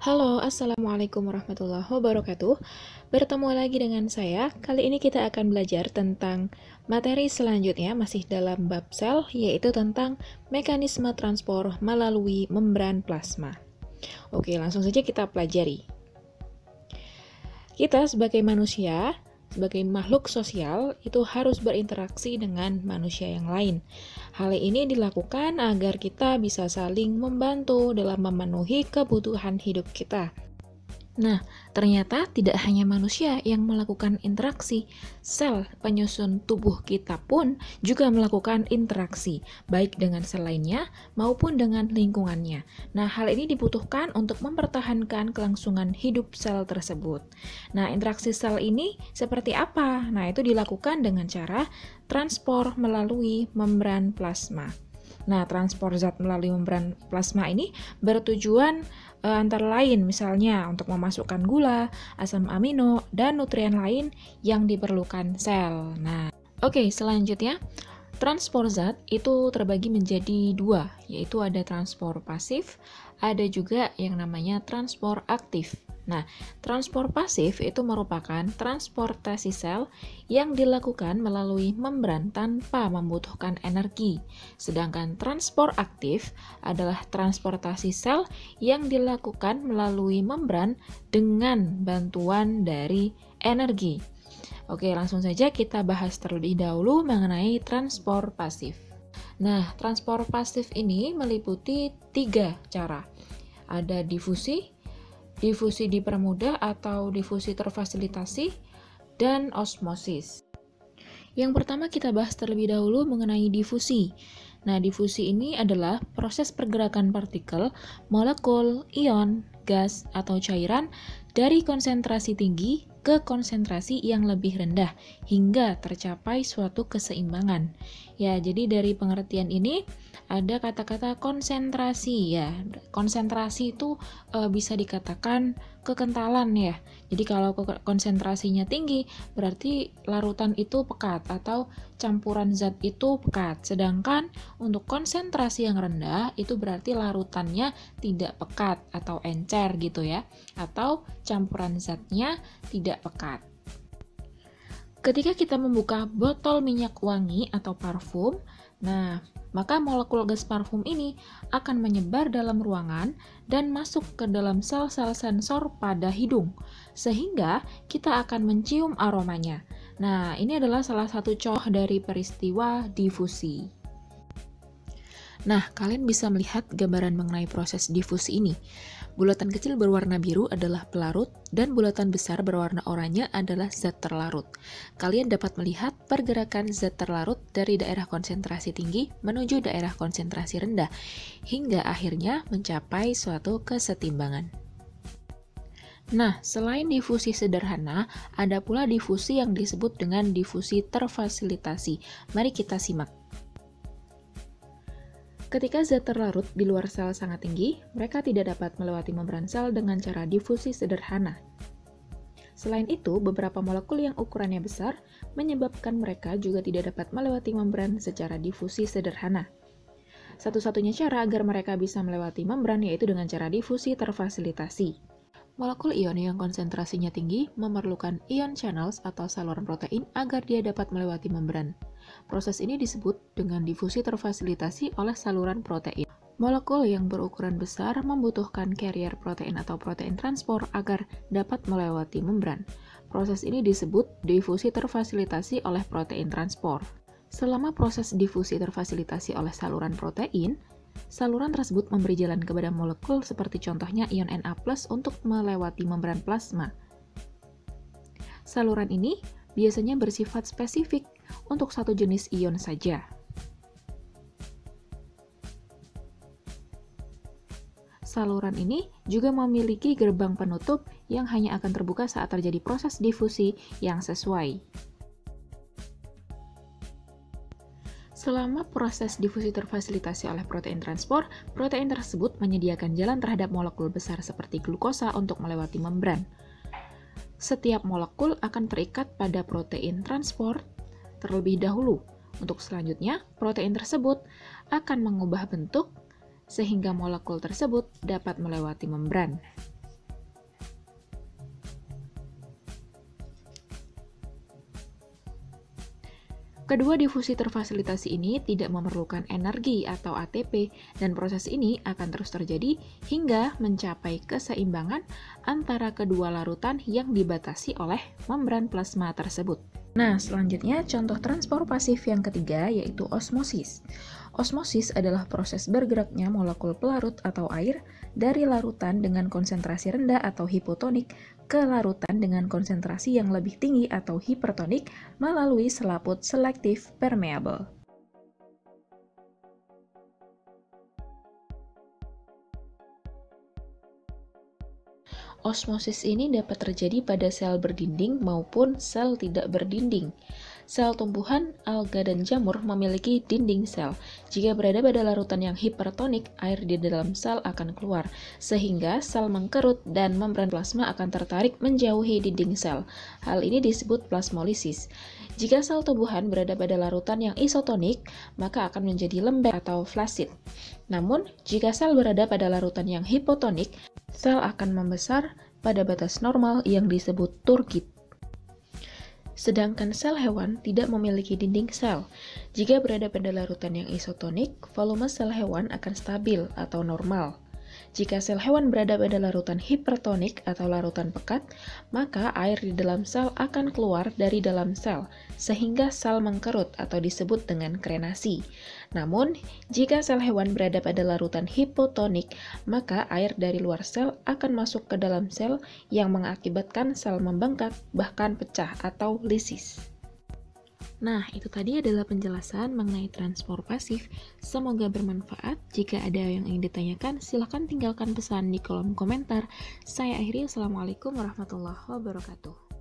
Halo, Assalamualaikum warahmatullahi wabarakatuh. Bertemu lagi dengan saya. Kali ini kita akan belajar tentang materi selanjutnya, masih dalam bab sel, yaitu tentang mekanisme transport melalui membran plasma. Oke, langsung saja kita pelajari. Kita sebagai manusia, sebagai makhluk sosial, itu harus berinteraksi dengan manusia yang lain. Hal ini dilakukan agar kita bisa saling membantu dalam memenuhi kebutuhan hidup kita. Nah, ternyata tidak hanya manusia yang melakukan interaksi, sel penyusun tubuh kita pun juga melakukan interaksi, baik dengan sel lainnya maupun dengan lingkungannya. Nah, hal ini dibutuhkan untuk mempertahankan kelangsungan hidup sel tersebut. Nah, interaksi sel ini seperti apa? Nah, itu dilakukan dengan cara transport melalui membran plasma. Nah, transport zat melalui membran plasma ini bertujuan antara lain misalnya untuk memasukkan gula, asam amino, dan nutrien lain yang diperlukan sel. Nah, oke, selanjutnya transport zat itu terbagi menjadi dua, yaitu ada transport pasif, ada juga yang namanya transport aktif. Nah, transport pasif itu merupakan transportasi sel yang dilakukan melalui membran tanpa membutuhkan energi. Sedangkan transport aktif adalah transportasi sel yang dilakukan melalui membran dengan bantuan dari energi. Oke, langsung saja kita bahas terlebih dahulu mengenai transport pasif. Nah, transport pasif ini meliputi 3 cara. Ada difusi dipermudah atau difusi terfasilitasi, dan osmosis. Yang pertama kita bahas terlebih dahulu mengenai difusi. Nah, difusi ini adalah proses pergerakan partikel, molekul, ion, gas, atau cairan dari konsentrasi tinggi ke konsentrasi yang lebih rendah hingga tercapai suatu keseimbangan. Ya, jadi dari pengertian ini ada kata-kata konsentrasi ya. Konsentrasi itu bisa dikatakan kekentalan ya. Jadi kalau konsentrasinya tinggi berarti larutan itu pekat atau campuran zat itu pekat. Sedangkan untuk konsentrasi yang rendah itu berarti larutannya tidak pekat atau encer gitu ya. Atau campuran zatnya tidak pekat. Ketika kita membuka botol minyak wangi atau parfum, nah, maka molekul gas parfum ini akan menyebar dalam ruangan dan masuk ke dalam sel-sel sensor pada hidung, sehingga kita akan mencium aromanya. Nah, ini adalah salah satu contoh dari peristiwa difusi. Nah, kalian bisa melihat gambaran mengenai proses difusi ini. Bulatan kecil berwarna biru adalah pelarut, dan bulatan besar berwarna oranye adalah zat terlarut. Kalian dapat melihat pergerakan zat terlarut dari daerah konsentrasi tinggi menuju daerah konsentrasi rendah, hingga akhirnya mencapai suatu kesetimbangan. Nah, selain difusi sederhana, ada pula difusi yang disebut dengan difusi terfasilitasi. Mari kita simak. Ketika zat terlarut di luar sel sangat tinggi, mereka tidak dapat melewati membran sel dengan cara difusi sederhana. Selain itu, beberapa molekul yang ukurannya besar menyebabkan mereka juga tidak dapat melewati membran secara difusi sederhana. Satu-satunya cara agar mereka bisa melewati membran yaitu dengan cara difusi terfasilitasi. Molekul ion yang konsentrasinya tinggi memerlukan ion channels atau saluran protein agar dia dapat melewati membran. Proses ini disebut dengan difusi terfasilitasi oleh saluran protein. Molekul yang berukuran besar membutuhkan carrier protein atau protein transport agar dapat melewati membran. Proses ini disebut difusi terfasilitasi oleh protein transport. Selama proses difusi terfasilitasi oleh saluran protein, saluran tersebut memberi jalan kepada molekul seperti contohnya ion Na+ untuk melewati membran plasma. Saluran ini biasanya bersifat spesifik untuk satu jenis ion saja. Saluran ini juga memiliki gerbang penutup yang hanya akan terbuka saat terjadi proses difusi yang sesuai. Selama proses difusi terfasilitasi oleh protein transport, protein tersebut menyediakan jalan terhadap molekul besar seperti glukosa untuk melewati membran. Setiap molekul akan terikat pada protein transport terlebih dahulu. Untuk selanjutnya, protein tersebut akan mengubah bentuk sehingga molekul tersebut dapat melewati membran. Kedua difusi terfasilitasi ini tidak memerlukan energi atau ATP, dan proses ini akan terus terjadi hingga mencapai keseimbangan antara kedua larutan yang dibatasi oleh membran plasma tersebut. Nah, selanjutnya contoh transport pasif yang ketiga yaitu osmosis. Osmosis adalah proses bergeraknya molekul pelarut atau air dari larutan dengan konsentrasi rendah atau hipotonik ke larutan dengan konsentrasi yang lebih tinggi atau hipertonik melalui selaput selektif permeable. Osmosis ini dapat terjadi pada sel berdinding maupun sel tidak berdinding. Sel tumbuhan, alga, dan jamur memiliki dinding sel. Jika berada pada larutan yang hipertonik, air di dalam sel akan keluar, sehingga sel mengkerut dan membran plasma akan tertarik menjauhi dinding sel. Hal ini disebut plasmolisis. Jika sel tumbuhan berada pada larutan yang isotonik, maka akan menjadi lembek atau flasid. Namun, jika sel berada pada larutan yang hipotonik, sel akan membesar pada batas normal yang disebut turgid. Sedangkan sel hewan tidak memiliki dinding sel. Jika berada pada larutan yang isotonik, volume sel hewan akan stabil atau normal. Jika sel hewan berada pada larutan hipertonik atau larutan pekat, maka air di dalam sel akan keluar dari dalam sel, sehingga sel mengkerut atau disebut dengan krenasi. Namun, jika sel hewan berada pada larutan hipotonik, maka air dari luar sel akan masuk ke dalam sel yang mengakibatkan sel membengkak, bahkan pecah atau lisis. Nah, itu tadi adalah penjelasan mengenai transport pasif. Semoga bermanfaat. Jika ada yang ingin ditanyakan, silahkan tinggalkan pesan di kolom komentar. Saya akhiri. Assalamualaikum warahmatullahi wabarakatuh.